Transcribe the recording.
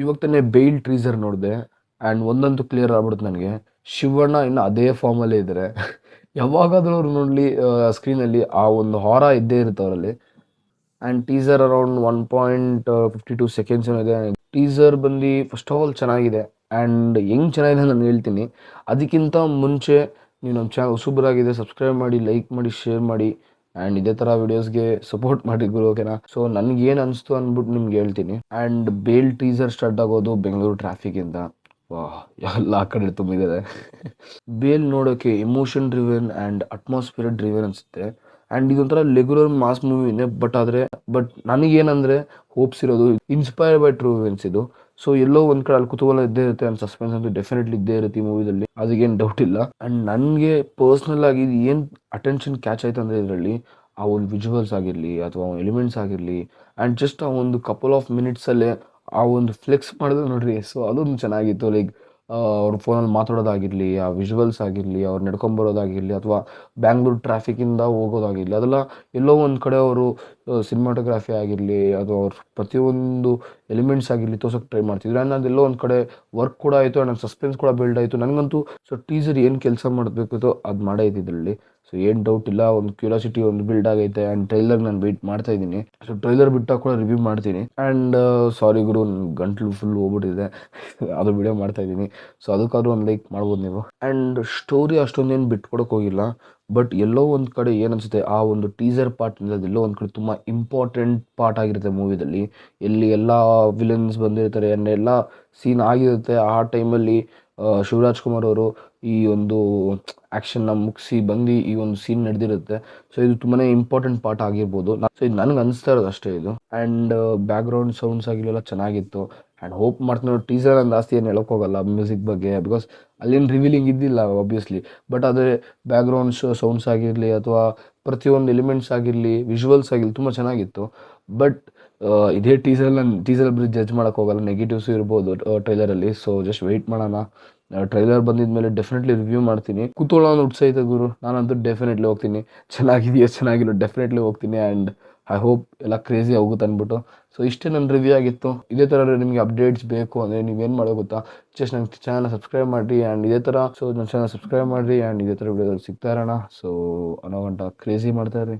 ಇವಾಗ ತಾನೇ ಬೇಲ್ ಟ್ರೀಸರ್ ನೋಡಿದೆ ಆ್ಯಂಡ್ ಒಂದಂತೂ ಕ್ಲಿಯರ್ ಆಗ್ಬಿಡುತ್ತೆ ನನಗೆ, ಶಿವಣ್ಣ ಇನ್ನು ಅದೇ ಫಾರ್ಮಲ್ಲೇ ಇದ್ದಾರೆ. ಯಾವಾಗಾದರೂ ಅವ್ರು ನೋಡಲಿ ಸ್ಕ್ರೀನಲ್ಲಿ ಆ ಒಂದು ಹಾರ ಇದ್ದೇ ಇರುತ್ತೆ ಅವರಲ್ಲಿ. ಆ್ಯಂಡ್ ಟೀಸರ್ ಅರೌಂಡ್ 1.52 ಸೆಕೆಂಡ್ಸ್ ಇದೆ. ಟೀಸರ್ ಬಂದು ಫಸ್ಟ್ ಆಫ್ ಆಲ್ ಚೆನ್ನಾಗಿದೆ. ಆ್ಯಂಡ್ ಹೆಂಗೆ ಚೆನ್ನಾಗಿದೆ ನಾನು ಹೇಳ್ತೀನಿ. ಅದಕ್ಕಿಂತ ಮುಂಚೆ ನೀವು ನಮ್ಮ ಚಾನಲ್ ಹೊಸಬರಾಗಿದೆ, ಸಬ್ಸ್ಕ್ರೈಬ್ ಮಾಡಿ, ಲೈಕ್ ಮಾಡಿ, ಶೇರ್ ಮಾಡಿ ಆ್ಯಂಡ್ ಇದೇ ಥರ ವೀಡಿಯೋಸ್ಗೆ ಸಪೋರ್ಟ್ ಮಾಡಿ ಗುರು, ಓಕೆನಾ? ಸೊ ನನಗೇನು ಅನಿಸ್ತು ಅಂದ್ಬಿಟ್ಟು ನಿಮ್ಗೆ ಹೇಳ್ತೀನಿ. ಆ್ಯಂಡ್ ಬೇಲ್ ಟೀಸರ್ ಸ್ಟಾರ್ಟ್ ಆಗೋದು ಬೆಂಗಳೂರು ಟ್ರಾಫಿಕಿಂದ. ವಾಹ್, ಎಲ್ಲ ಆ ಕಡೆ ತುಂಬಿದೆ. ಬೇಲ್ ನೋಡೋಕ್ಕೆ emotion driven and atmosphere driven ಅನಿಸುತ್ತೆ. ಆ್ಯಂಡ್ ಇದೊಂಥರ ರೆಗ್ಯುಲರ್ ಮಾಸ್ ಮೂವಿನೇ, ಬಟ್ ನನಗೇನಂದರೆ ಹೋಪ್ಸ್ ಇರೋದು ಇನ್ಸ್ಪೈರ್ ಬೈ ಟ್ರೂ ಇವೆಂಟ್ಸ್ ಇದು. ಸೊ ಎಲ್ಲೋ ಒಂದು ಕಡೆ ಅಲ್ಲಿ ಕುತೂಹಲ ಇದ್ದೇ ಇರುತ್ತೆ, ಆ್ಯಂಡ್ ಸಸ್ಪೆನ್ಸ್ ಅಂತೂ ಡೆಫಿನೆಟ್ಲಿ ಇದ್ದೇ ಇರುತ್ತೆ ಈ ಮೂವಿದಲ್ಲಿ, ಅದಕ್ಕೇನು ಡೌಟ್ ಇಲ್ಲ. ಆ್ಯಂಡ್ ನನಗೆ ಪರ್ಸ್ನಲ್ ಆಗಿ ಇದು ಏನು ಅಟೆನ್ಷನ್ ಕ್ಯಾಚ್ ಆಯ್ತು ಅಂದರೆ ಇದರಲ್ಲಿ ಆ ಒಂದು ವಿಜುವಲ್ಸ್ ಆಗಿರಲಿ ಅಥವಾ ಎಲಿಮೆಂಟ್ಸ್ ಆಗಿರಲಿ, ಆ್ಯಂಡ್ ಜಸ್ಟ್ ಆ ಒಂದು ಕಪಲ್ ಆಫ್ ಮಿನಿಟ್ಸಲ್ಲೇ ಆ ಒಂದು ಫ್ಲೆಕ್ಸ್ ಮಾಡಿದ್ರೆ ನೋಡ್ರಿ, ಸೊ ಅದೊಂದು ಚೆನ್ನಾಗಿತ್ತು. ಲೈಕ್ ಅವ್ರ ಫೋನಲ್ಲಿ ಮಾತಾಡೋದಾಗಿರಲಿ, ಆ ವಿಜುವಲ್ಸ್ ಆಗಿರಲಿ, ಅವ್ರು ನಡ್ಕೊಂಬರೋದಾಗಿರಲಿ ಅಥವಾ ಬ್ಯಾಂಗ್ಳೂರು ಟ್ರಾಫಿಕಿಂದ ಹೋಗೋದಾಗಿರಲಿ, ಅದೆಲ್ಲ ಎಲ್ಲೋ ಒಂದು ಕಡೆ ಅವರು ಸಿನಿಮಾಟೋಗ್ರಫಿ ಆಗಿರಲಿ ಅಥವಾ ಅವ್ರ ಪ್ರತಿಯೊಂದು ಎಲಿಮೆಂಟ್ಸ್ ಆಗಿರಲಿ ತೋರ್ಸೋಕ್ಕೆ ಟ್ರೈ ಮಾಡ್ತಿದ್ರು. ಆ್ಯಂಡ್ ಅದೆಲ್ಲೋ ಒಂದು ಕಡೆ ವರ್ಕ್ ಕೂಡ ಆಯಿತು, ಆ್ಯಂಡ್ ಸಸ್ಪೆನ್ಸ್ ಕೂಡ ಬಿಲ್ಡ್ ಆಯಿತು. ನನಗಂತೂ ಸೊ ಟೀಸರ್ ಏನು ಕೆಲಸ ಮಾಡಬೇಕಿತ್ತು ಅದು ಮಾಡೇ ಇದರಲ್ಲಿ, ಸೊ ಏನು ಡೌಟ್ ಇಲ್ಲ. ಒಂದು ಕ್ಯೂರಿಯಾಸಿಟಿ ಒಂದು ಬಿಲ್ಡ್ ಆಗೈತೆ. ಆ್ಯಂಡ್ ಟ್ರೈಲರ್ ನಾನು ವೆಯ್ಟ್ ಮಾಡ್ತಾ ಇದ್ದೀನಿ. ಸೊ ಟ್ರೈಲರ್ ಬಿಟ್ಟಾಗ ಕೂಡ ರಿವ್ಯೂ ಮಾಡ್ತೀನಿ. ಆ್ಯಂಡ್ ಸಾರಿ ಗುರು, ಗಂಟ್ಲು ಫುಲ್ ಹೋಗ್ಬಿಟ್ಟಿದೆ. ಅದು ವಿಡಿಯೋ ಮಾಡ್ತಾ ಇದ್ದೀನಿ. ಸೊ ಅದಕ್ಕಾದ್ರೂ ಒಂದು ಲೈಕ್ ಮಾಡ್ಬೋದು ನೀವು. ಆ್ಯಂಡ್ ಸ್ಟೋರಿ ಅಷ್ಟೊಂದೇನು ಬಿಟ್ಕೊಡೋಕೆ ಹೋಗಿಲ್ಲ, ಬಟ್ ಎಲ್ಲೋ ಒಂದು ಕಡೆ ಏನು ಅನಿಸುತ್ತೆ, ಆ ಒಂದು ಟೀಸರ್ ಪಾರ್ಟ್ ಎಲ್ಲೋ ಒಂದು ಕಡೆ ತುಂಬ ಇಂಪಾರ್ಟೆಂಟ್ ಪಾರ್ಟ್ ಆಗಿರುತ್ತೆ ಮೂವಿದಲ್ಲಿ. ಎಲ್ಲಿ ಎಲ್ಲ ವಿಲನ್ಸ್ ಬಂದಿರ್ತಾರೆ, ಆ್ಯಂಡ್ ಎಲ್ಲ ಸೀನ್ ಆಗಿರುತ್ತೆ. ಆ ಟೈಮಲ್ಲಿ ಶಿವರಾಜ್ ಕುಮಾರ್ ಅವರು ಈ ಒಂದು ಆ್ಯಕ್ಷನ್ನ ಮುಗಿಸಿ ಬಂದು ಈ ಒಂದು ಸೀನ್ ನಡೆದಿರುತ್ತೆ. ಸೊ ಇದು ತುಂಬಾ ಇಂಪಾರ್ಟೆಂಟ್ ಪಾರ್ಟ್ ಆಗಿರ್ಬೋದು. ಸೊ ಇದು ನನಗೆ ಅನಿಸ್ತಾ ಇರೋದು ಅಷ್ಟೇ ಇದು. ಆ್ಯಂಡ್ ಬ್ಯಾಕ್ಗ್ರೌಂಡ್ ಸೌಂಡ್ಸ್ ಆಗಿರಲಿಲ್ಲ, ಚೆನ್ನಾಗಿತ್ತು. ಆ್ಯಂಡ್ ಹೋಪ್ ಮಾಡ್ತೀನಿ ಟೀಸರ್ ನಾನು ಜಾಸ್ತಿ ಏನು ಹೇಳೋಕ್ಕೋಗಲ್ಲ ಮ್ಯೂಸಿಕ್ ಬಗ್ಗೆ, ಬಿಕಾಸ್ ಅಲ್ಲೇನು ರಿವೀಲಿಂಗ್ ಇದ್ದಿಲ್ಲ ಆಬ್ವಿಯಸ್ಲಿ. ಬಟ್ ಆದರೆ ಬ್ಯಾಕ್ಗ್ರೌಂಡ್ ಸೌಂಡ್ಸ್ ಆಗಿರಲಿ ಅಥವಾ ಪ್ರತಿಯೊಂದು ಎಲಿಮೆಂಟ್ಸ್ ಆಗಿರಲಿ, ವಿಜುವಲ್ಸ್ ಆಗಿರಲಿ ತುಂಬ ಚೆನ್ನಾಗಿತ್ತು. ಬಟ್ ಇದೇ ಟೀಸರ್ ಬರೀ ಜಡ್ಜ್ ಮಾಡೋಕ್ಕೆ ಹೋಗಲ್ಲ, ನೆಗೆಟಿವ್ಸು ಇರ್ಬೋದು ಟ್ರೈಲರಲ್ಲಿ. ಸೊ ಜಸ್ಟ್ ವೆಯ್ಟ್ ಮಾಡೋಣ. ಟ್ರೈಲರ್ ಬಂದಿದ ಮೇಲೆ ಡೆಫಿನೆಟ್ಲಿ ರಿವ್ಯೂ ಮಾಡ್ತೀನಿ. ಕುತೂಹಲ ಉತ್ಸಾಹಿತ ಗುರು, ನಾನಂತೂ ಡೆಫಿನೆಟ್ಲಿ ಹೋಗ್ತೀನಿ. ಚೆನ್ನಾಗಿದೆಯೋ ಚೆನ್ನಾಗಿಲ್ಲ ಡೆಫಿನೆಟ್ಲಿ ಹೋಗ್ತೀನಿ. ಆ್ಯಂಡ್ ಐ ಹೋಪ್ ಎಲ್ಲ ಕ್ರೇಜಿ ಹೋಗುತ್ತೆ ಅಂದ್ಬಿಟ್ಟು. ಸೊ ಇಷ್ಟೇ ನನ್ನ ರಿವ್ಯೂ ಆಗಿತ್ತು. ಇದೇ ಥರ ನಿಮಗೆ ಅಪ್ಡೇಟ್ಸ್ ಬೇಕು ಅಂದರೆ ನೀವೇನು ಮಾಡೋ ಗೊತ್ತಾ, ಜಸ್ಟ್ ನಂಗೆ ಚಾನಲ್ ಸಬ್ಸ್ಕ್ರೈಬ್ ಮಾಡಿರಿ. ಆ್ಯಂಡ್ ಇದೇ ಥರ ಸೊ ನನ್ನ ಚಾನಲ್ ಸಬ್ಸ್ಕ್ರೈಬ್ ಮಾಡಿರಿ. ಆ್ಯಂಡ್ ಇದೇ ಥರ ವಿಡಿಯೋದಲ್ಲಿ ಸಿಗ್ತಾ ಇರೋಣ. ಸೊ ಅನ್ನೋ ಗಂಟ ಕ್ರೇಜಿ ಮಾಡ್ತಾಯಿರಿ.